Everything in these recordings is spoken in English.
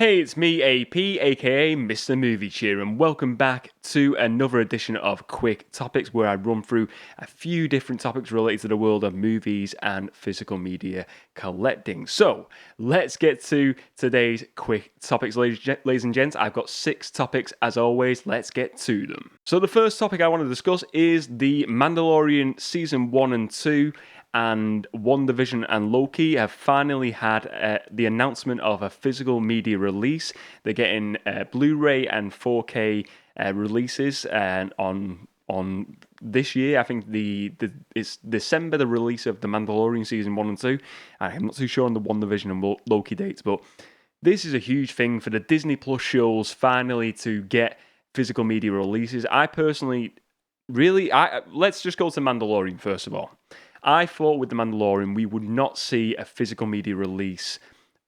Hey, it's me, AP, aka Mr. Movie Cheer, and welcome back to another edition of Quick Topics, where I run through a few different topics related to the world of movies and physical media collecting. So, let's get to today's Quick Topics, ladies and gents. I've got 6 topics as always. Let's get to them. So, the first topic I want to discuss is The Mandalorian Season 1 and 2. And WandaVision and Loki have finally had the announcement of a physical media release. They're getting Blu-ray and 4K releases on this year. I think it's December, the release of The Mandalorian Season 1 and 2. I'm not too sure on the WandaVision and Loki dates, but this is a huge thing for the Disney Plus shows finally to get physical media releases. I personally let's just go to Mandalorian first of all. I thought with The Mandalorian we would not see a physical media release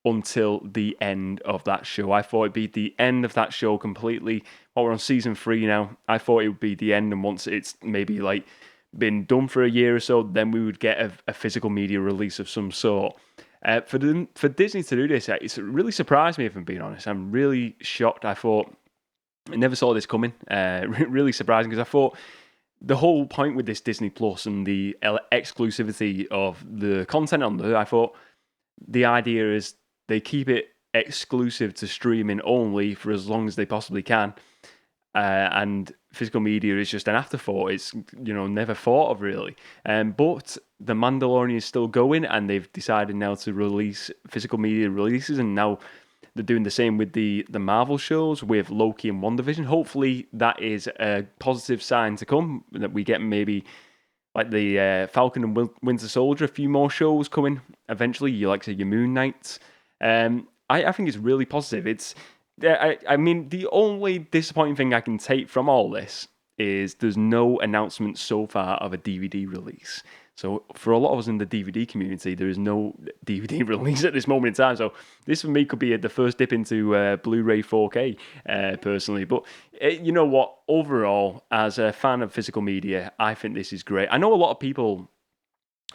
until the end of that show. I thought it'd be the end of that show completely. Well, we're on season 3 now. I thought it would be the end, and once it's maybe like been done for a year or so, then we would get a physical media release of some sort. For Disney to do this, it's really surprised me, if I'm being honest. I'm really shocked. I never saw this coming. Really surprising, because I thought the whole point with this Disney Plus and the exclusivity of the content on there, I thought the idea is they keep it exclusive to streaming only for as long as they possibly can. And physical media is just an afterthought. It's, never thought of really. But The Mandalorian is still going, and they've decided now to release physical media releases, and now they're doing the same with the Marvel shows with Loki and WandaVision. Hopefully that is a positive sign to come, that we get maybe like the Falcon and Winter Soldier, a few more shows coming eventually. You like your Moon Knights. I think it's really positive. I mean, the only disappointing thing I can take from all this is there's no announcement so far of a DVD release. So for a lot of us in the DVD community, there is no DVD release at this moment in time. So this for me could be the first dip into Blu-ray 4K, personally. But you know what? Overall, as a fan of physical media, I think this is great. I know a lot of people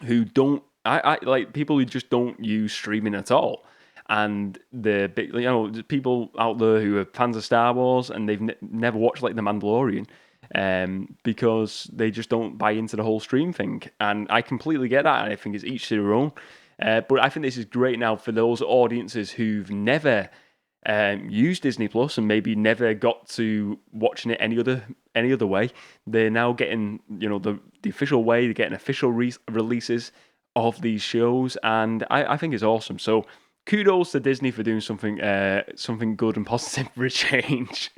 who don't. I like people who just don't use streaming at all. And the people out there who are fans of Star Wars and they've never watched like The Mandalorian, because they just don't buy into the whole stream thing. And I completely get that, and I think it's each to their own. But I think this is great now for those audiences who've never used Disney Plus and maybe never got to watching it any other way. They're now getting the official way. They're getting official releases of these shows, and I think it's awesome. So kudos to Disney for doing something good and positive for a change.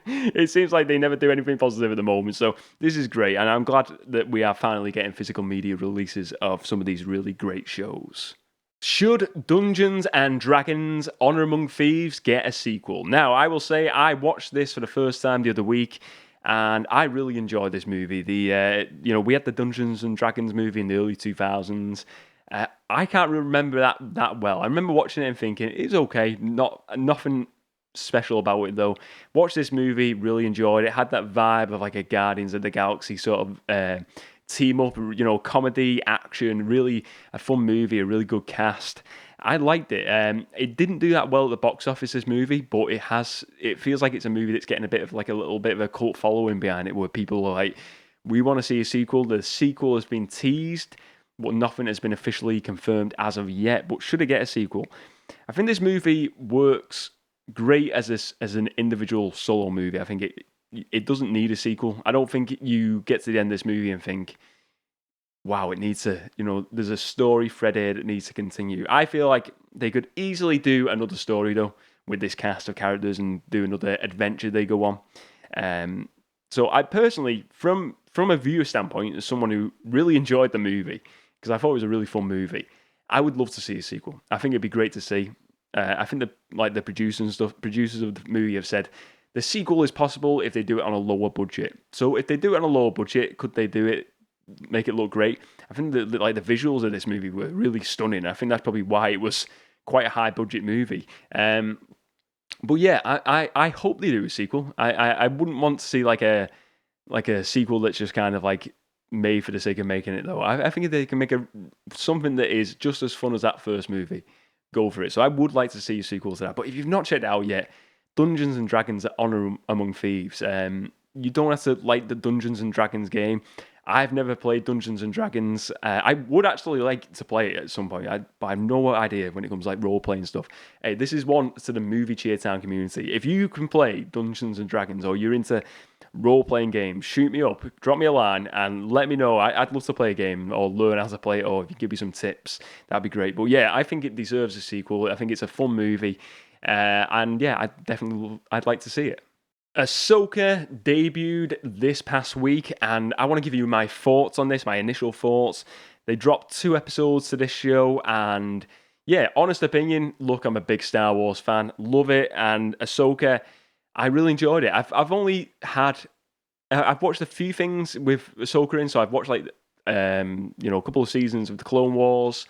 It seems like they never do anything positive at the moment, so this is great, and I'm glad that we are finally getting physical media releases of some of these really great shows. Should Dungeons and Dragons: Honor Among Thieves get a sequel? Now, I will say I watched this for the first time the other week, and I really enjoyed this movie. We had the Dungeons and Dragons movie in the early 2000s. I can't remember that well. I remember watching it and thinking it's okay, nothing special about it though. Watched this movie, really enjoyed it. Had that vibe of like a Guardians of the Galaxy sort of team up, comedy, action. Really a fun movie, a really good cast. I liked it. It didn't do that well at the box office, this movie, but it feels like it's a movie that's getting a little bit of a cult following behind it, where people are like, we want to see a sequel. The sequel has been teased, but nothing has been officially confirmed as of yet. But should it get a sequel? I think this movie works great as an individual solo movie. I think it doesn't need a sequel. I don't think you get to the end of this movie and think, wow, it needs to, there's a story thread here that needs to continue. I feel like they could easily do another story, though, with this cast of characters and do another adventure they go on. So I personally, from a viewer standpoint, as someone who really enjoyed the movie, because I thought it was a really fun movie, I would love to see a sequel. I think it'd be great to see. I think the producers of the movie have said the sequel is possible if they do it on a lower budget. So if they do it on a lower budget, could they do it, make it look great? I think the visuals of this movie were really stunning. I think that's probably why it was quite a high budget movie. But yeah, I hope they do a sequel. I wouldn't want to see like a sequel that's just kind of like made for the sake of making it, though. I think if they can make something that is just as fun as that first movie, go for it. So I would like to see a sequel to that. But if you've not checked it out yet, Dungeons and Dragons: Honor Among Thieves. You don't have to like the Dungeons and Dragons game. I've never played Dungeons and Dragons. I would actually like to play it at some point, but I have no idea when it comes to like role playing stuff. Hey, this is one to the movie Cheertown community. If you can play Dungeons and Dragons or you're into role playing games, shoot me up, drop me a line, and let me know. I'd love to play a game or learn how to play it, or if you give me some tips, that'd be great. But yeah, I think it deserves a sequel. I think it's a fun movie, and yeah, I'd like to see it. Ahsoka debuted this past week, and I want to give you my thoughts on this, my initial thoughts. They dropped 2 episodes to this show, and yeah, honest opinion, look, I'm a big Star Wars fan, love it, and Ahsoka, I really enjoyed it. I've watched a few things with Ahsoka in, so I've watched like a couple of seasons of the Clone Wars,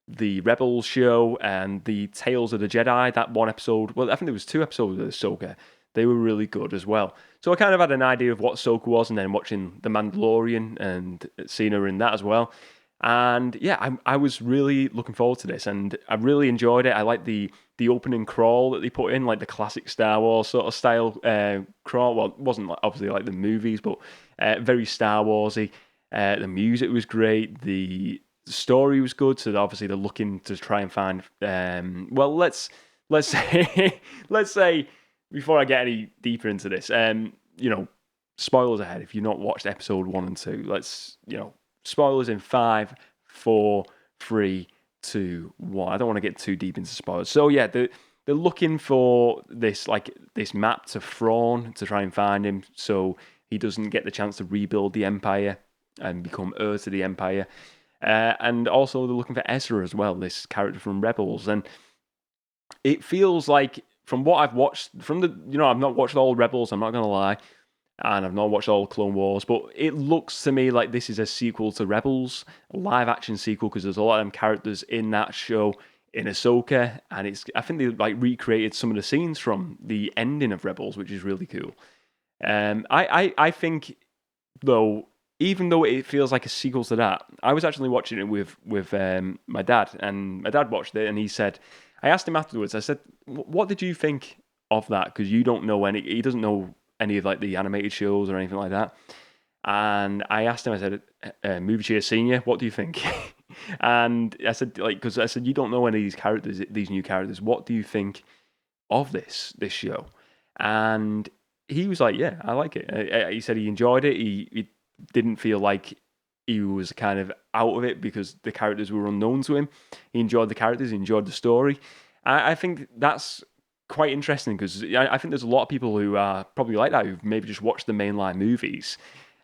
the Rebels show, and the Tales of the Jedi. That one episode, well, I think there was 2 episodes of Ahsoka. They were really good as well. So I kind of had an idea of what Ahsoka was, and then watching The Mandalorian and seeing her in that as well. And yeah, I was really looking forward to this, and I really enjoyed it. I like the opening crawl that they put in, like the classic Star Wars sort of style crawl. Well, it wasn't obviously like the movies, but very Star Warsy. The music was great. The story was good. So obviously they're looking to try and find. Let's say let's say before I get any deeper into this, spoilers ahead. If you've not watched episode 1 and 2, spoilers in 5, 4, 3, 2, 1. I don't want to get too deep into spoilers. So yeah, they're looking for this map to Thrawn to try and find him, so he doesn't get the chance to rebuild the Empire and become heir to the Empire. And also they're looking for Ezra as well, this character from Rebels. And it feels like, from what I've watched, I've not watched all Rebels, I'm not going to lie, and I've not watched all Clone Wars, but it looks to me like this is a sequel to Rebels, a live-action sequel, because there's a lot of them characters in that show in Ahsoka, and I think they recreated some of the scenes from the ending of Rebels, which is really cool. I think, though, even though it feels like a sequel to that, I was actually watching it with my dad, and my dad watched it, and he said, I asked him afterwards, I said, what did you think of that? Because he doesn't know any of like the animated shows or anything like that. And I asked him, I said, Movie Cheer Senior, what do you think? And I said, because I said, you don't know any of these characters, these new characters, what do you think of this show? And he was like, yeah, I like it. He said he enjoyed it. He didn't feel like he was kind of out of it because the characters were unknown to him. He enjoyed the characters, he enjoyed the story. I think that's quite interesting, because I think there's a lot of people who are probably like that, who've maybe just watched the mainline movies,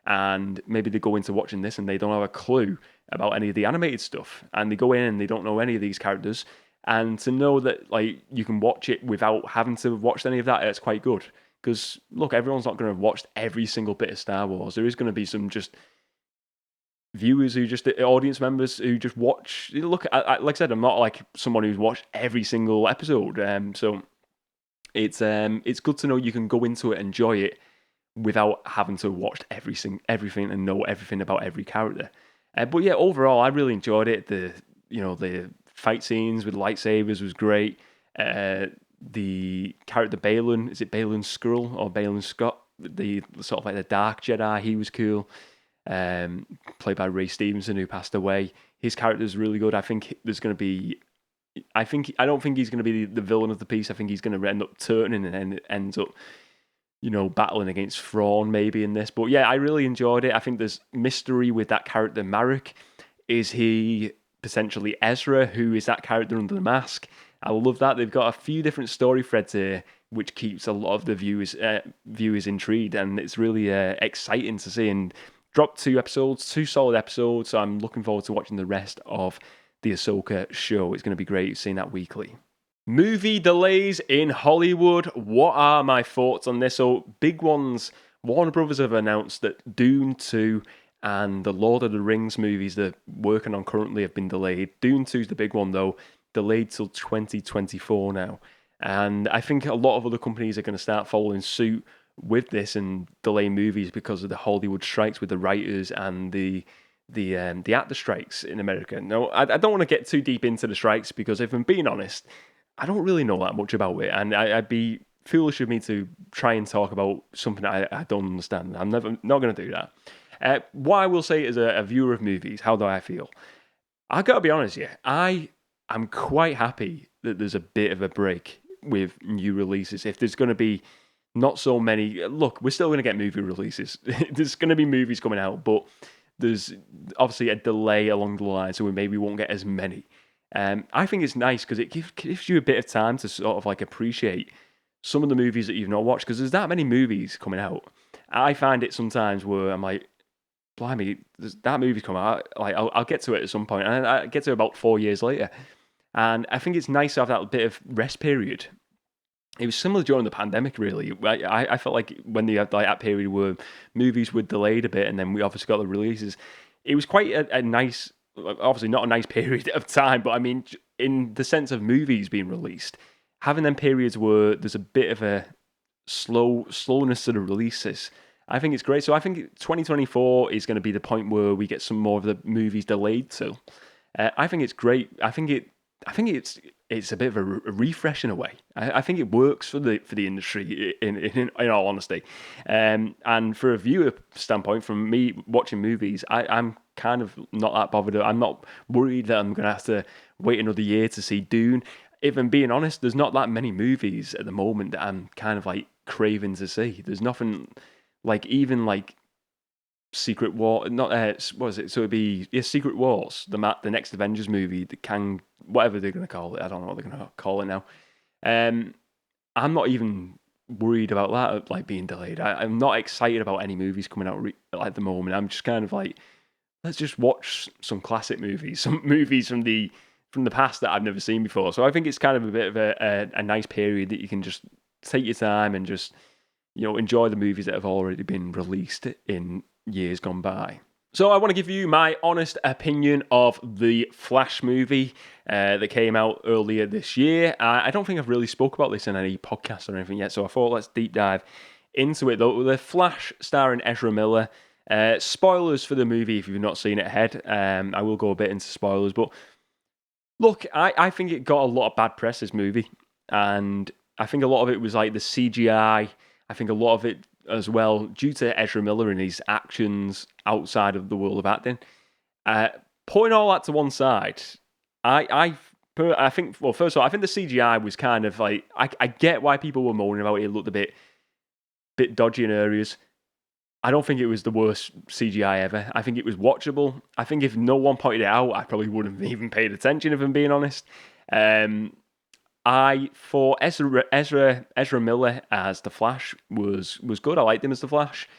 and maybe they go into watching this and they don't have a clue about any of the animated stuff, and they go in and they don't know any of these characters, and to know that you can watch it without having to have watched any of that, it's quite good. Because look, everyone's not going to have watched every single bit of Star Wars. There is going to be some just viewers audience members who just watch. Look, like I said, I'm not like someone who's watched every single episode. So it's good to know you can go into it, enjoy it, without having to watch everything and know everything about every character. But yeah, overall, I really enjoyed it. The fight scenes with lightsabers was great. The character Balin, is it Balin Skrull or Balin Scott? The sort of like the Dark Jedi, he was cool. Played by Ray Stevenson, who passed away. His character is really good. I think there's going to be. I don't think he's going to be the villain of the piece. I think he's going to end up turning and ends up, battling against Thrawn maybe in this. But yeah, I really enjoyed it. I think there's mystery with that character Marek. Is he potentially Ezra? Who is that character under the mask? I love that. They've got a few different story threads here, which keeps a lot of the viewers intrigued, and it's really exciting to see. And dropped 2 solid episodes, so I'm looking forward to watching the rest of the Ahsoka show. It's going to be great seeing that weekly. Movie delays in Hollywood. What are my thoughts on this? So, big ones. Warner Brothers have announced that Dune 2 and the Lord of the Rings movies they're working on currently have been delayed. Dune 2 is the big one, though, delayed till 2024 now. And I think a lot of other companies are going to start following suit with this and delay movies because of the Hollywood strikes with the writers and the the actor strikes in America. No, I don't want to get too deep into the strikes because if I'm being honest, I don't really know that much about it, and I'd be foolish of me to try and talk about something I don't understand. I'm not going to do that. What I will say as a viewer of movies, how do I feel? I got to be honest, yeah, I am quite happy that there's a bit of a break with new releases. If there's going to be not so many, look, we're still going to get movie releases. There's going to be movies coming out, but there's obviously a delay along the line, so we maybe won't get as many. I think it's nice because it gives you a bit of time to sort of like appreciate some of the movies that you've not watched because there's that many movies coming out. I find it sometimes where I'm like, blimey, that movie's come out. Like, I'll get to it at some point, and I get to it about 4 years later. And I think it's nice to have that bit of rest period. It was similar during the pandemic, really. I felt like when they had like that period where movies were delayed a bit, and then we obviously got the releases. It was quite a nice, obviously not a nice period of time, but I mean, in the sense of movies being released, having them periods where there's a bit of a slowness to the releases. I think it's great. So I think 2024 is going to be the point where we get some more of the movies delayed. So I think it's great. I think it's a bit of a refresh in a way. I think it works for the industry in all honesty. And for a viewer standpoint, from me watching movies, I'm kind of not that bothered. I'm not worried that I'm going to have to wait another year to see Dune. If I'm being honest, there's not that many movies at the moment that I'm kind of like craving to see. There's nothing like even like Secret War, not what is it? So it'd be Secret Wars, the next Avengers movie, the Kang, whatever they're gonna call it. I don't know what they're gonna call it now. I'm not even worried about that like being delayed. I'm not excited about any movies coming out at the moment. I'm just kind of like, let's just watch some classic movies, some movies from the past that I've never seen before. So I think it's kind of a bit of a nice period that you can just take your time and just enjoy the movies that have already been released in years gone by. So I want to give you my honest opinion of the Flash movie that came out earlier this year. I don't think I've really spoke about this in any podcast or anything yet, so I thought let's deep dive into it. Though the Flash starring Ezra Miller. Spoilers for the movie if you've not seen it ahead. I will go a bit into spoilers, but look, I think it got a lot of bad press, this movie, and I think a lot of it was like the CGI. I think a lot of it as well, due to Ezra Miller and his actions outside of the world of acting. Putting all that to one side, I think, well, first of all, I think the CGI was kind of like, I get why people were moaning about it. It looked a bit dodgy in areas. I don't think it was the worst CGI ever. I think it was watchable. I think if no one pointed it out, I probably wouldn't have even paid attention, if I'm being honest. I thought Ezra Miller as the Flash was good. I liked him as the Flash.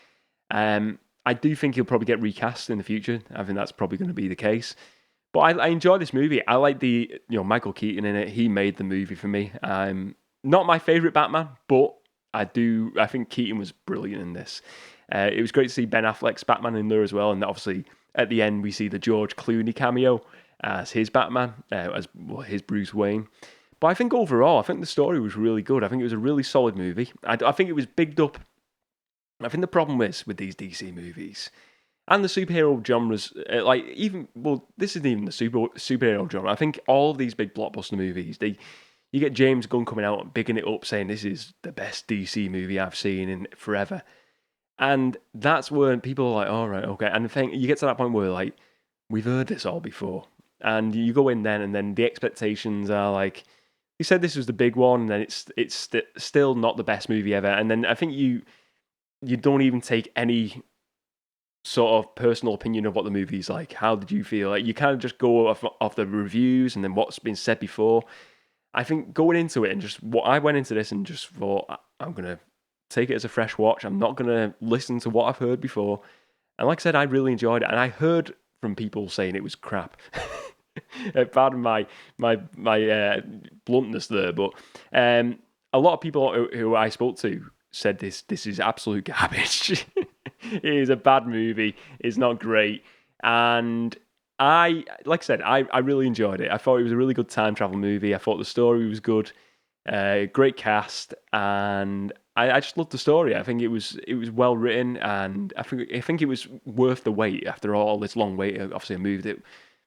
I do think he'll probably get recast in the future. I think that's probably going to be the case. But I enjoy this movie. I like the Michael Keaton in it. He made the movie for me. Not my favorite Batman, but I think Keaton was brilliant in this. It was great to see Ben Affleck's Batman in there as well, and obviously at the end we see the George Clooney cameo as his Batman, his Bruce Wayne. But I think overall, I think the story was really good. I think it was a really solid movie. I think it was bigged up. I think the problem is with these DC movies and the superhero genres, this isn't even the superhero genre. I think all of these big blockbuster movies, you get James Gunn coming out and bigging it up, saying this is the best DC movie I've seen in forever. And that's when people are like, all right, okay. And you get to that point where like, we've heard this all before. And you go in then, and then the expectations are like, he said this was the big one, and then it's still not the best movie ever. And then I think you don't even take any sort of personal opinion of what the movie's like. How did you feel? Like, you kind of just go off the reviews and then what's been said before. I think going into it and I went into this and just thought, I'm going to take it as a fresh watch. I'm not going to listen to what I've heard before. And like I said, I really enjoyed it. And I heard from people saying it was crap. Pardon my bluntness there, but a lot of people who I spoke to said this is absolute garbage. It is a bad movie. It's not great. And like I said, I really enjoyed it. I thought it was a really good time travel movie. I thought the story was good. Great cast, and I just loved the story. I think it was well written, and I think it was worth the wait after all this long wait. Obviously, a movie that I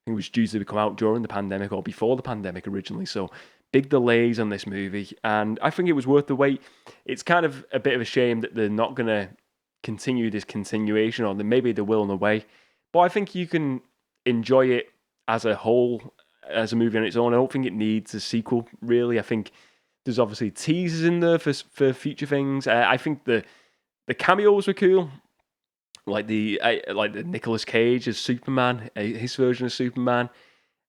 think was due to come out during the pandemic or before the pandemic originally. So big delays on this movie, and I think it was worth the wait. It's kind of a bit of a shame that they're not going to continue this continuation, or maybe they will in a way. But I think you can enjoy it as a whole, as a movie on its own. I don't think it needs a sequel, really. I think there's obviously teasers in there for future things. I think the cameos were cool, like the Nicolas Cage as Superman, his version of Superman.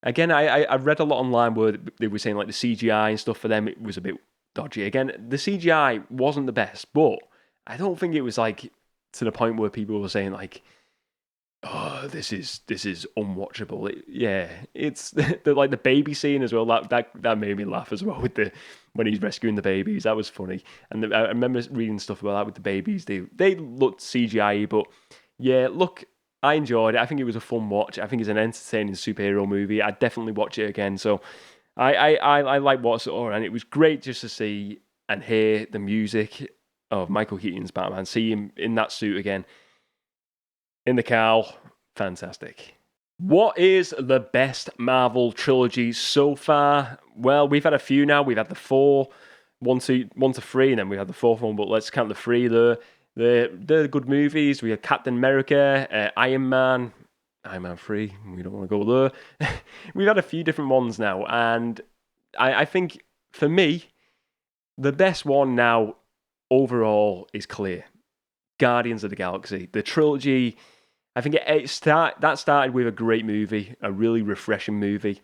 Again, I read a lot online where they were saying like the CGI and stuff for them it was a bit dodgy. Again, the CGI wasn't the best, but I don't think it was like to the point where people were saying like, "Oh, this is unwatchable." It's like the baby scene as well. That made me laugh as well with the when he's rescuing the babies. That was funny, and I remember reading stuff about that with the babies. They looked CGI, but yeah, look, I enjoyed it. I think it was a fun watch. I think it's an entertaining superhero movie. I'd definitely watch it again. So I like what's all, and it was great just to see and hear the music of Michael Keaton's Batman. See him in that suit again in the cowl. Fantastic. What is the best Marvel trilogy so far? Well, we've had a few now. We've had the four, one to three, and then we had the fourth one. But let's count the three there. They're good movies. We had Captain America, Iron Man 3. We don't want to go there. We've had a few different ones now, and I think for me, the best one now overall is clear. Guardians of the Galaxy, the trilogy. I think that started with a great movie, a really refreshing movie.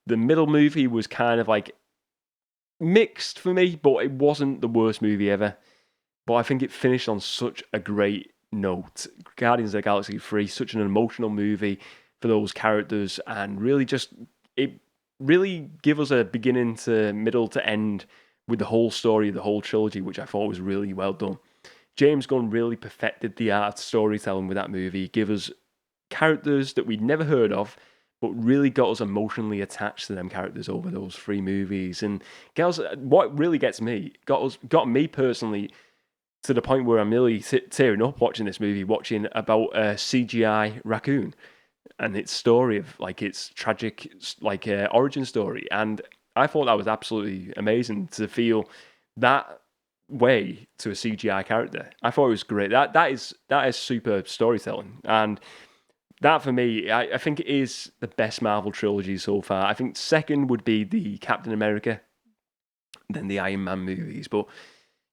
The middle movie was kind of like mixed for me, but it wasn't the worst movie ever. But I think it finished on such a great note. Guardians of the Galaxy 3, such an emotional movie for those characters, and it really give us a beginning to middle to end with the whole story of the whole trilogy, which I thought was really well done. James Gunn really perfected the art of storytelling with that movie. Give us characters that we'd never heard of, but really got us emotionally attached to them characters over those three movies. And girls, what really gets me, got me personally to the point where I'm nearly tearing up watching this movie, watching about a CGI raccoon and its story of like its tragic origin story. And I thought that was absolutely amazing to feel that way to a CGI character. I thought it was great. That is super storytelling, and that for me, I think it is the best Marvel trilogy so far. I think second would be the Captain America, then the Iron Man movies. But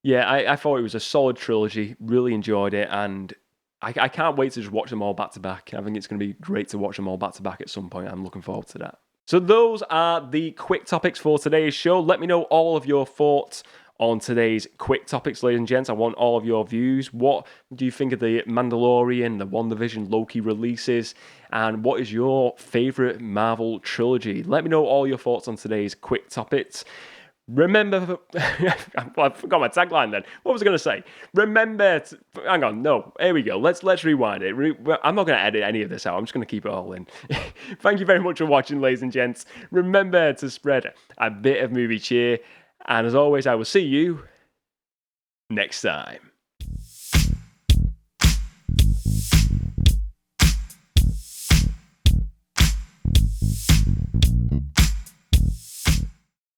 yeah, I thought it was a solid trilogy. Really enjoyed it, and I can't wait to just watch them all back to back. I think it's going to be great to watch them all back to back at some point. I'm looking forward to that. So those are the quick topics for today's show. Let me know all of your thoughts on today's quick topics, ladies and gents. I want all of your views. What do you think of the Mandalorian, the WandaVision, Loki releases? And what is your favourite Marvel trilogy? Let me know all your thoughts on today's quick topics. Remember, I forgot my tagline then. What was I going to say? Hang on, no, here we go. Let's rewind it. I'm not going to edit any of this out. I'm just going to keep it all in. Thank you very much for watching, ladies and gents. Remember to spread a bit of movie cheer. And as always, I will see you next time.